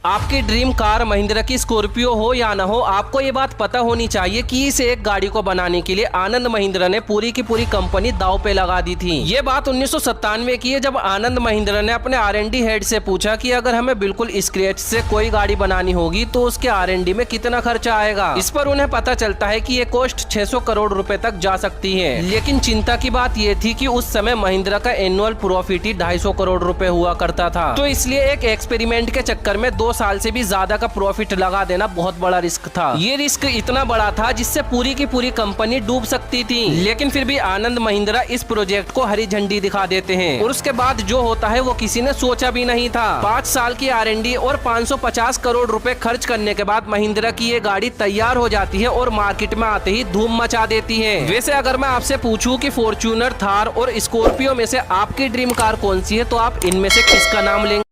आपकी dream car Mahindra की Scorpio हो या ना हो, आपको ये बात पता होनी चाहिए कि इस एक गाड़ी को बनाने के लिए आनंद महिंद्रा ने पूरी की पूरी कंपनी दांव पे लगा दी थी। ये बात 1997 की है, जब आनंद महिंद्रा ने अपने R&D हेड से पूछा कि अगर हमें बिल्कुल स्क्रैच से कोई गाड़ी बनानी होगी तो उसके R&D में कितना खर्चा आएगा। इस पर उन्हें पता चलता है कि ये कॉस्ट 600 करोड़ रुपए तक जा सकती है। लेकिन चिंता की बात ये थी कि उस समय महिंद्रा का एनुअल प्रॉफिट ही 250 करोड़ रुपए हुआ करता था। तो इसलिए एक एक्सपेरिमेंट के चक्कर में 2 साल से भी ज्यादा का प्रॉफिट लगा देना बहुत बड़ा रिस्क था। ये रिस्क इतना बड़ा था जिससे पूरी की पूरी कंपनी डूब सकती थी। लेकिन फिर भी आनंद महिंद्रा इस प्रोजेक्ट को हरी झंडी दिखा देते हैं और उसके बाद जो होता है वो किसी ने सोचा भी नहीं था। 5 साल की R&D और 550 करोड़ रुपए खर्च करने के बाद महिंद्रा की ये गाड़ी तैयार हो जाती है और मार्केट में आते ही धूम मचा देती है। वैसे अगर मैं आपसे पूछूं कि फॉर्च्यूनर, थार और स्कॉर्पियो में से आपकी ड्रीम कार कौन सी है, तो आप इनमें से किसका नाम लेंगे?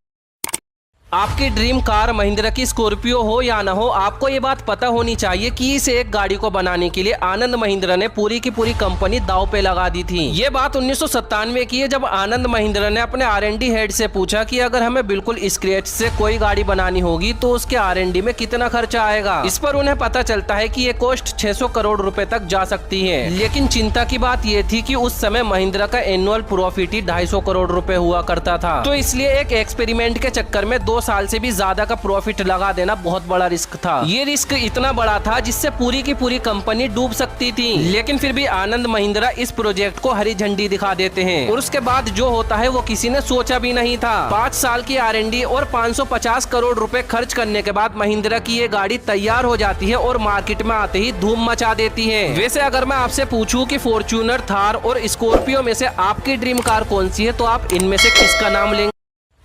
आपकी ड्रीम कार महिंद्रा की स्कॉर्पियो हो या ना हो, आपको ये बात पता होनी चाहिए कि इस एक गाड़ी को बनाने के लिए आनंद महिंद्रा ने पूरी की पूरी कंपनी दांव पे लगा दी थी। ये बात 1997 की है, जब आनंद महिंद्रा ने अपने R&D हेड से पूछा कि अगर हमें बिल्कुल स्क्रैच से कोई गाड़ी बनानी होगी तो उसके R&D में कितना खर्चा आएगा। इस पर उन्हें पता चलता है कि ये कॉस्ट 600 करोड़ रुपए तक जा सकती है। लेकिन चिंता की बात ये थी कि उस समय महिंद्रा का एनुअल प्रॉफिट ही 250 करोड़ रुपए हुआ करता था। तो इसलिए एक एक्सपेरिमेंट के चक्कर में 2 साल से भी ज्यादा का प्रॉफिट लगा देना बहुत बड़ा रिस्क था। ये रिस्क इतना बड़ा था जिससे पूरी की पूरी कंपनी डूब सकती थी। लेकिन फिर भी आनंद महिंद्रा इस प्रोजेक्ट को हरी झंडी दिखा देते हैं और उसके बाद जो होता है वो किसी ने सोचा भी नहीं था। 5 साल की R&D और 550 करोड़ रुपए खर्च करने के बाद महिंद्रा की ये गाड़ी तैयार हो जाती है और मार्केट में आते ही धूम मचा देती है। वैसे अगर मैं आपसे पूछूं कि फॉर्च्यूनर, थार और स्कॉर्पियो में से आपकी ड्रीम कार कौन सी है, तो आप इनमें से किसका नाम लेंगे?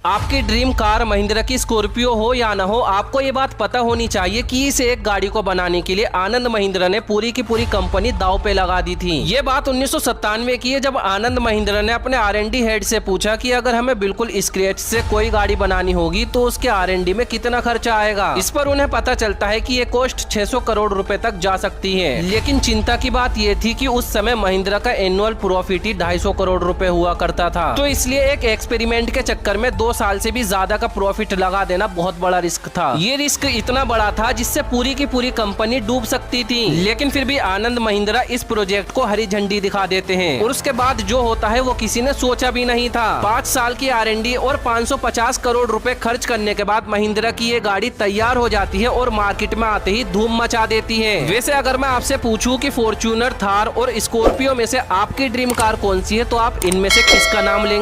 आपकी ड्रीम कार महिंद्रा की स्कॉर्पियो हो या ना हो, आपको ये बात पता होनी चाहिए कि इस एक गाड़ी को बनाने के लिए आनंद महिंद्रा ने पूरी की पूरी कंपनी दांव पे लगा दी थी। ये बात 1997 की है, जब आनंद महिंद्रा ने अपने R&D हेड से पूछा कि अगर हमें बिल्कुल स्क्रैच से कोई गाड़ी बनानी होगी तो उसके R&D में कितना खर्चा आएगा। इस पर उन्हें पता चलता है कि ये कॉस्ट 600 करोड़ रुपए तक जा सकती है। लेकिन चिंता की बात ये थी कि उस समय महिंद्रा का एनुअल प्रॉफिट ही 250 करोड़ रुपए हुआ करता था। तो इसलिए एक एक्सपेरिमेंट के चक्कर में 2 साल से भी ज्यादा का प्रॉफिट लगा देना बहुत बड़ा रिस्क था। ये रिस्क इतना बड़ा था जिससे पूरी की पूरी कंपनी डूब सकती थी। लेकिन फिर भी आनंद महिंद्रा इस प्रोजेक्ट को हरी झंडी दिखा देते हैं और उसके बाद जो होता है वो किसी ने सोचा भी नहीं था। 5 साल की R&D और 550 करोड़ रुपए खर्च करने के बाद महिंद्रा की ये गाड़ी तैयार हो जाती है और मार्केट में आते ही धूम मचा देती है। वैसे अगर मैं आपसे पूछूं कि फॉर्च्यूनर, थार और स्कॉर्पियो में से आपकी ड्रीम कार कौन सी है, तो आप इनमें से किसका नाम लेंगे?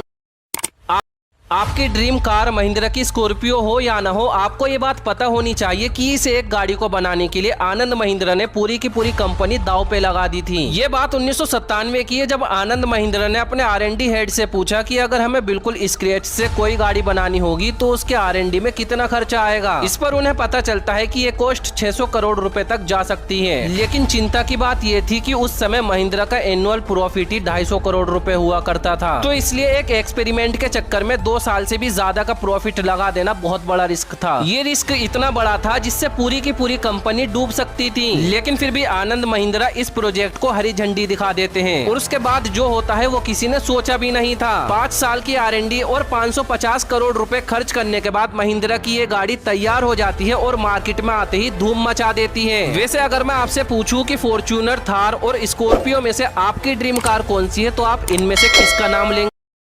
आपकी ड्रीम कार महिंद्रा की स्कॉर्पियो हो या ना हो, आपको ये बात पता होनी चाहिए कि इस एक गाड़ी को बनाने के लिए आनंद महिंद्रा ने पूरी की पूरी कंपनी दांव पे लगा दी थी। ये बात 1997 की है, जब आनंद महिंद्रा ने अपने R&D हेड से पूछा कि अगर हमें बिल्कुल स्क्रैच से कोई गाड़ी बनानी होगी तो उसके R&D में कितना खर्चा आएगा। इस पर उन्हें पता चलता है कि ये कॉस्ट 600 करोड़ रुपए तक जा सकती है। लेकिन चिंता की बात ये थी कि उस समय महिंद्रा का एनुअल प्रॉफिट ही 250 करोड़ रुपए हुआ करता था। तो इसलिए एक एक्सपेरिमेंट के चक्कर में 2 साल से भी ज्यादा का प्रॉफिट लगा देना बहुत बड़ा रिस्क था। ये रिस्क इतना बड़ा था जिससे पूरी की पूरी कंपनी डूब सकती थी। लेकिन फिर भी आनंद महिंद्रा इस प्रोजेक्ट को हरी झंडी दिखा देते हैं और उसके बाद जो होता है वो किसी ने सोचा भी नहीं था। 5 साल की R&D और 550 करोड़ रुपए खर्च करने के बाद महिंद्रा की ये गाड़ी तैयार हो जाती है और मार्केट में आते ही धूम मचा देती है। वैसे अगर मैं आपसे पूछूं कि फॉर्च्यूनर, थार और स्कॉर्पियो में से आपकी ड्रीम कार कौन सी है, तो आप इनमें से किसका नाम लेंगे?